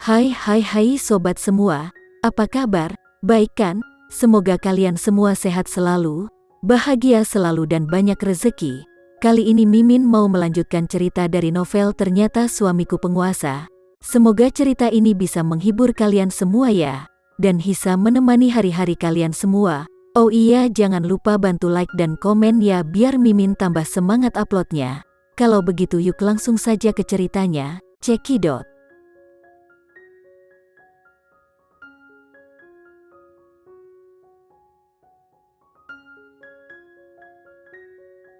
Hai sobat semua, apa kabar? Baik kan? Semoga kalian semua sehat selalu, bahagia selalu dan banyak rezeki. Kali ini Mimin mau melanjutkan cerita dari novel Ternyata Suamiku Penguasa. Semoga cerita ini bisa menghibur kalian semua ya, dan bisa menemani hari-hari kalian semua. Oh iya, jangan lupa bantu like dan komen ya biar Mimin tambah semangat uploadnya. Kalau begitu yuk langsung saja ke ceritanya, cekidot.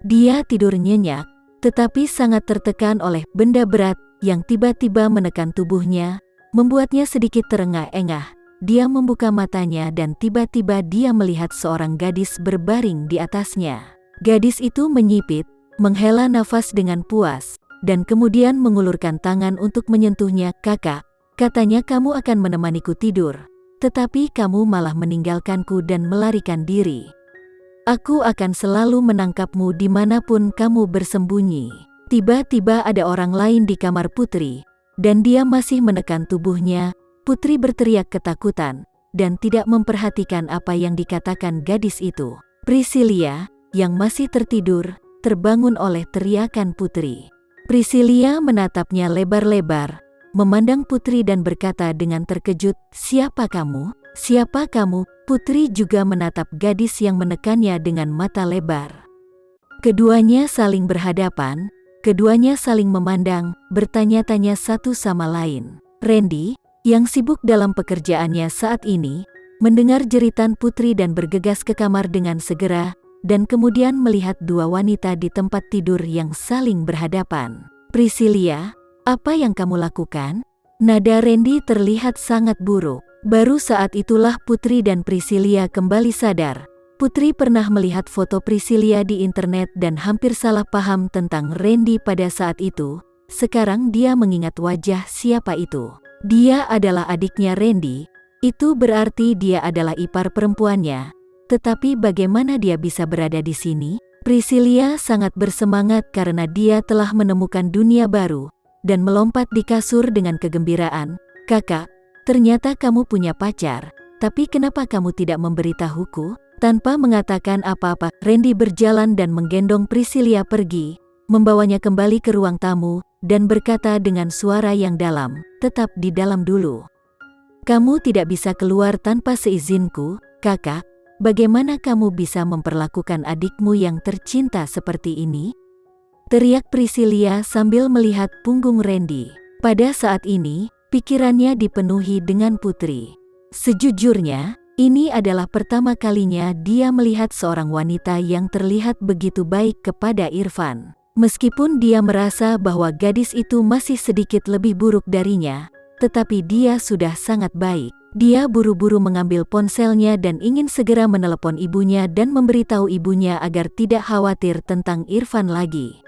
Dia tidur nyenyak, tetapi sangat tertekan oleh benda berat yang tiba-tiba menekan tubuhnya, membuatnya sedikit terengah-engah. Dia membuka matanya dan tiba-tiba dia melihat seorang gadis berbaring di atasnya. Gadis itu menyipit, menghela nafas dengan puas, dan kemudian mengulurkan tangan untuk menyentuhnya. "Kakak," katanya, "kamu akan menemaniku tidur, tetapi kamu malah meninggalkanku dan melarikan diri. Aku akan selalu menangkapmu dimanapun kamu bersembunyi." Tiba-tiba ada orang lain di kamar Putri, dan dia masih menekan tubuhnya. Putri berteriak ketakutan, dan tidak memperhatikan apa yang dikatakan gadis itu. Priscilia, yang masih tertidur, terbangun oleh teriakan Putri. Priscilia menatapnya lebar-lebar, memandang Putri dan berkata dengan terkejut, "Siapa kamu? Siapa kamu?" Putri juga menatap gadis yang menekannya dengan mata lebar. Keduanya saling berhadapan, keduanya saling memandang, bertanya-tanya satu sama lain. Randy, yang sibuk dalam pekerjaannya saat ini, mendengar jeritan Putri dan bergegas ke kamar dengan segera, dan kemudian melihat dua wanita di tempat tidur yang saling berhadapan. "Priscilia, apa yang kamu lakukan?" Nada Randy terlihat sangat buruk. Baru saat itulah Putri dan Priscilia kembali sadar. Putri pernah melihat foto Priscilia di internet dan hampir salah paham tentang Randy pada saat itu. Sekarang dia mengingat wajah siapa itu. Dia adalah adiknya Randy, itu berarti dia adalah ipar perempuannya. Tetapi bagaimana dia bisa berada di sini? Priscilia sangat bersemangat karena dia telah menemukan dunia baru, dan melompat di kasur dengan kegembiraan. "Kakak, ternyata kamu punya pacar, tapi kenapa kamu tidak memberitahuku?" Tanpa mengatakan apa-apa, Randy berjalan dan menggendong Priscilia pergi, membawanya kembali ke ruang tamu, dan berkata dengan suara yang dalam, "Tetap di dalam dulu. Kamu tidak bisa keluar tanpa seizinku, kakak. Bagaimana kamu bisa memperlakukan adikmu yang tercinta seperti ini?" teriak Priscilia sambil melihat punggung Randy. Pada saat ini, pikirannya dipenuhi dengan Putri. Sejujurnya, ini adalah pertama kalinya dia melihat seorang wanita yang terlihat begitu baik kepada Irfan. Meskipun dia merasa bahwa gadis itu masih sedikit lebih buruk darinya, tetapi dia sudah sangat baik. Dia buru-buru mengambil ponselnya dan ingin segera menelepon ibunya dan memberitahu ibunya agar tidak khawatir tentang Irfan lagi.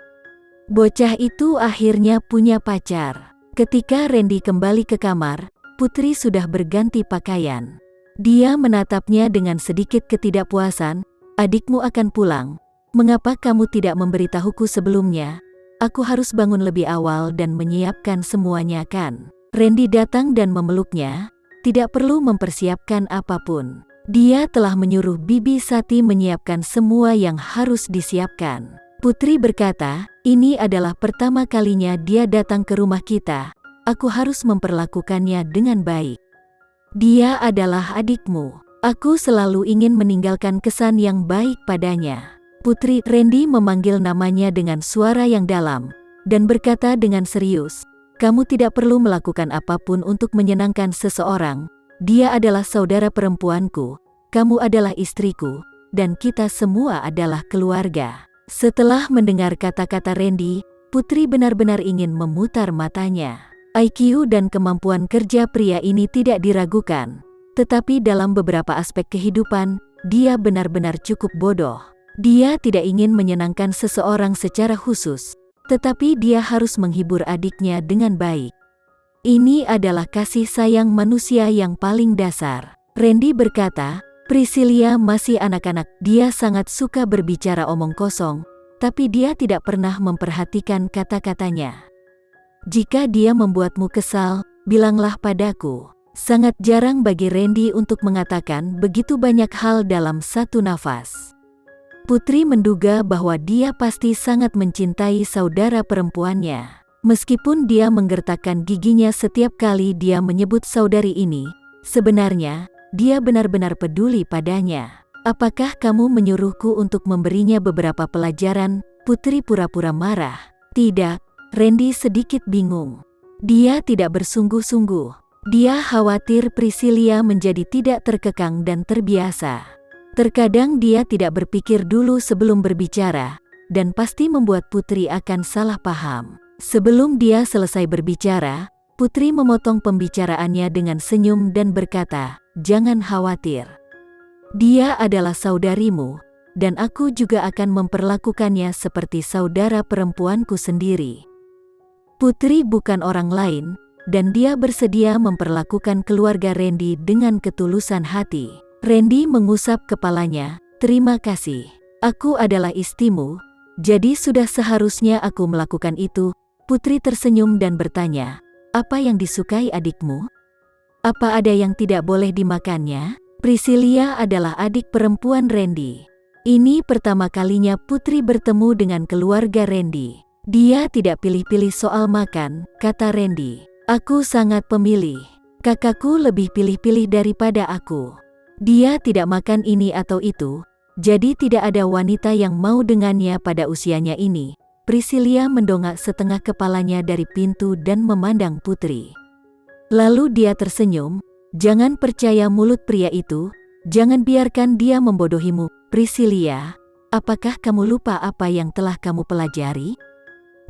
Bocah itu akhirnya punya pacar. Ketika Randy kembali ke kamar, Putri sudah berganti pakaian. Dia menatapnya dengan sedikit ketidakpuasan. "Adikmu akan pulang. Mengapa kamu tidak memberitahuku sebelumnya? Aku harus bangun lebih awal dan menyiapkan semuanya kan?" Randy datang dan memeluknya. Tidak perlu mempersiapkan apapun. Dia telah menyuruh Bibi Sati menyiapkan semua yang harus disiapkan. Putri berkata, "Ini adalah pertama kalinya dia datang ke rumah kita. Aku harus memperlakukannya dengan baik. Dia adalah adikmu. Aku selalu ingin meninggalkan kesan yang baik padanya." Putri. Randy memanggil namanya dengan suara yang dalam, dan berkata dengan serius, "Kamu tidak perlu melakukan apapun untuk menyenangkan seseorang. Dia adalah saudara perempuanku, kamu adalah istriku, dan kita semua adalah keluarga." Setelah mendengar kata-kata Randy, Putri benar-benar ingin memutar matanya. IQ dan kemampuan kerja pria ini tidak diragukan, tetapi dalam beberapa aspek kehidupan, dia benar-benar cukup bodoh. Dia tidak ingin menyenangkan seseorang secara khusus, tetapi dia harus menghibur adiknya dengan baik. Ini adalah kasih sayang manusia yang paling dasar. Randy berkata, "Priscilia masih anak-anak, dia sangat suka berbicara omong kosong, tapi dia tidak pernah memperhatikan kata-katanya. Jika dia membuatmu kesal, bilanglah padaku." Sangat jarang bagi Randy untuk mengatakan begitu banyak hal dalam satu nafas. Putri menduga bahwa dia pasti sangat mencintai saudara perempuannya. Meskipun dia menggertakkan giginya setiap kali dia menyebut saudari ini, sebenarnya dia benar-benar peduli padanya. "Apakah kamu menyuruhku untuk memberinya beberapa pelajaran?" Putri pura-pura marah. "Tidak." Randy sedikit bingung. Dia tidak bersungguh-sungguh. Dia khawatir Priscilia menjadi tidak terkekang dan terbiasa. Terkadang dia tidak berpikir dulu sebelum berbicara, dan pasti membuat Putri akan salah paham. Sebelum dia selesai berbicara, Putri memotong pembicaraannya dengan senyum dan berkata, "Jangan khawatir. Dia adalah saudarimu, dan aku juga akan memperlakukannya seperti saudara perempuanku sendiri. Putri bukan orang lain, dan dia bersedia memperlakukan keluarga Randy dengan ketulusan hati." Randy mengusap kepalanya. "Terima kasih. Aku adalah istrimu, jadi sudah seharusnya aku melakukan itu." Putri tersenyum dan bertanya, "Apa yang disukai adikmu? Apa ada yang tidak boleh dimakannya?" Priscilia adalah adik perempuan Randy. Ini pertama kalinya Putri bertemu dengan keluarga Randy. "Dia tidak pilih-pilih soal makan," kata Randy. "Aku sangat pemilih. Kakakku lebih pilih-pilih daripada aku. Dia tidak makan ini atau itu, jadi tidak ada wanita yang mau dengannya pada usianya ini." Priscilia mendongak setengah kepalanya dari pintu dan memandang Putri. Lalu dia tersenyum. "Jangan percaya mulut pria itu, jangan biarkan dia membodohimu." "Priscilia, apakah kamu lupa apa yang telah kamu pelajari?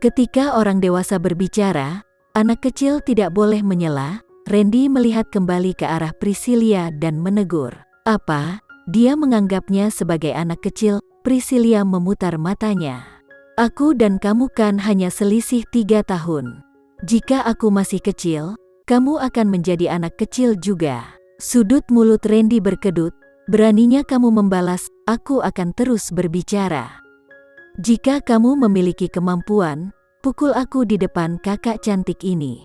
Ketika orang dewasa berbicara, anak kecil tidak boleh menyela." Randy melihat kembali ke arah Priscilia dan menegur. "Apa? Dia menganggapnya sebagai anak kecil?" Priscilia memutar matanya. "Aku dan kamu kan hanya selisih 3 tahun. Jika aku masih kecil, kamu akan menjadi anak kecil juga." Sudut mulut Randy berkedut. "Beraninya kamu membalas, aku akan terus berbicara. Jika kamu memiliki kemampuan, pukul aku di depan kakak cantik ini."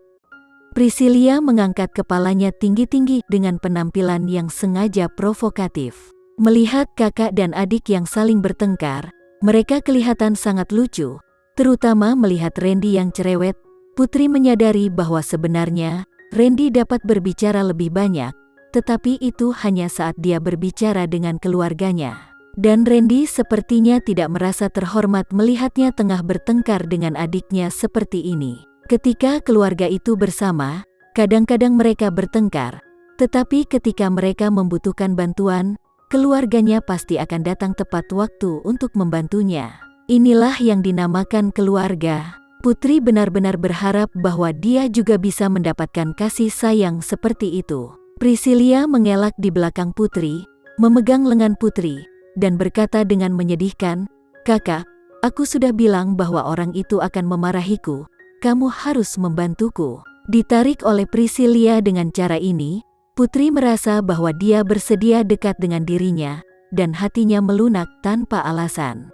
Priscilia mengangkat kepalanya tinggi-tinggi dengan penampilan yang sengaja provokatif. Melihat kakak dan adik yang saling bertengkar, mereka kelihatan sangat lucu, terutama melihat Randy yang cerewet. Putri menyadari bahwa sebenarnya Randy dapat berbicara lebih banyak, tetapi itu hanya saat dia berbicara dengan keluarganya. Dan Randy sepertinya tidak merasa terhormat melihatnya tengah bertengkar dengan adiknya seperti ini. Ketika keluarga itu bersama, kadang-kadang mereka bertengkar, tetapi ketika mereka membutuhkan bantuan, keluarganya pasti akan datang tepat waktu untuk membantunya. Inilah yang dinamakan keluarga. Putri benar-benar berharap bahwa dia juga bisa mendapatkan kasih sayang seperti itu. Priscilia mengelak di belakang Putri, memegang lengan Putri, dan berkata dengan menyedihkan, "Kakak, aku sudah bilang bahwa orang itu akan memarahiku. Kamu harus membantuku." Ditarik oleh Priscilia dengan cara ini, Putri merasa bahwa dia bersedia dekat dengan dirinya, dan hatinya melunak tanpa alasan.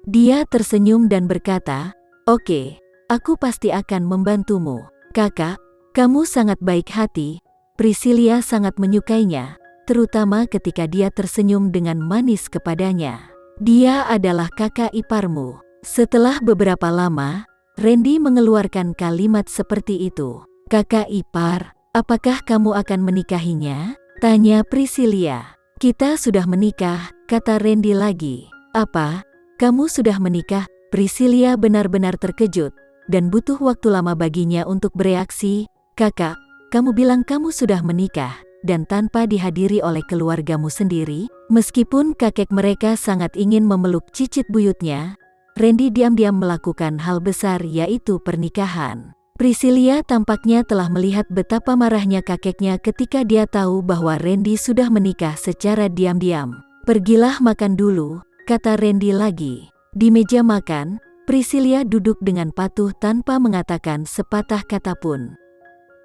Dia tersenyum dan berkata, "Oke, aku pasti akan membantumu. Kakak, kamu sangat baik hati." Priscilia sangat menyukainya, terutama ketika dia tersenyum dengan manis kepadanya. "Dia adalah kakak iparmu." Setelah beberapa lama, Randy mengeluarkan kalimat seperti itu. "Kakak ipar, apakah kamu akan menikahinya?" tanya Priscilia. "Kita sudah menikah," kata Randy lagi. "Apa? Kamu sudah menikah?" Priscilia benar-benar terkejut, dan butuh waktu lama baginya untuk bereaksi. "Kakak, kamu bilang kamu sudah menikah, dan tanpa dihadiri oleh keluargamu sendiri?" Meskipun kakek mereka sangat ingin memeluk cicit buyutnya, Randy diam-diam melakukan hal besar, yaitu pernikahan. Priscilia tampaknya telah melihat betapa marahnya kakeknya ketika dia tahu bahwa Randy sudah menikah secara diam-diam. "Pergilah makan dulu," kata Randy lagi. Di meja makan, Priscilia duduk dengan patuh tanpa mengatakan sepatah kata pun.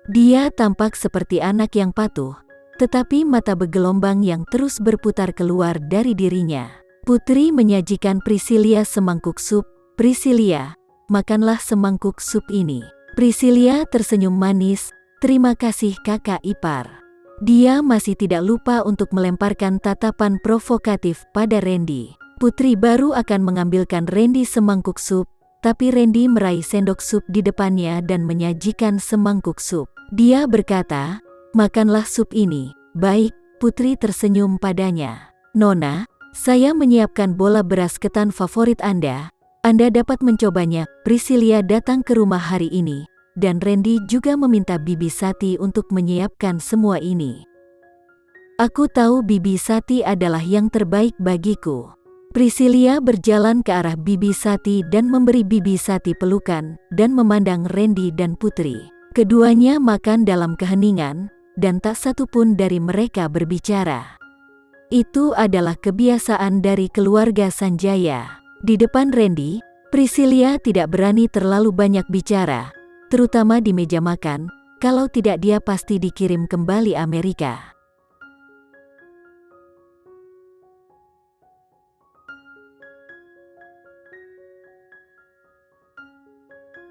Dia tampak seperti anak yang patuh, tetapi mata bergelombang yang terus berputar keluar dari dirinya. Putri menyajikan Priscilia semangkuk sup. "Priscilia, makanlah semangkuk sup ini." Priscilia tersenyum manis. Terima kasih kakak ipar. Dia masih tidak lupa untuk melemparkan tatapan provokatif pada Randy. Putri baru akan mengambilkan Randy semangkuk sup, tapi Randy meraih sendok sup di depannya dan menyajikan semangkuk sup. Dia berkata, "Makanlah sup ini." "Baik," Putri tersenyum padanya. "Nona, saya menyiapkan bola beras ketan favorit Anda. Anda dapat mencobanya." Priscilia datang ke rumah hari ini, dan Randy juga meminta Bibi Sati untuk menyiapkan semua ini. "Aku tahu Bibi Sati adalah yang terbaik bagiku." Priscilia berjalan ke arah Bibi Sati dan memberi Bibi Sati pelukan dan memandang Randy dan Putri. Keduanya makan dalam keheningan, dan tak satu pun dari mereka berbicara. Itu adalah kebiasaan dari keluarga Sanjaya. Di depan Randy, Priscilia tidak berani terlalu banyak bicara, terutama di meja makan, kalau tidak dia pasti dikirim kembali Amerika.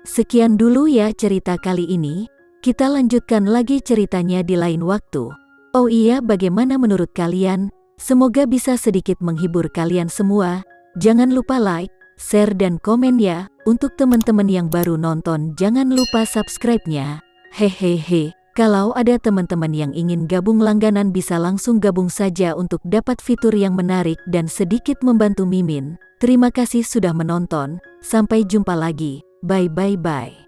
Sekian dulu ya cerita kali ini, kita lanjutkan lagi ceritanya di lain waktu. Oh iya, bagaimana menurut kalian? Semoga bisa sedikit menghibur kalian semua. Jangan lupa like, share dan komen ya. Untuk teman-teman yang baru nonton, jangan lupa subscribe-nya. Hehehe, kalau ada teman-teman yang ingin gabung langganan bisa langsung gabung saja untuk dapat fitur yang menarik dan sedikit membantu Mimin. Terima kasih sudah menonton, sampai jumpa lagi. Bye.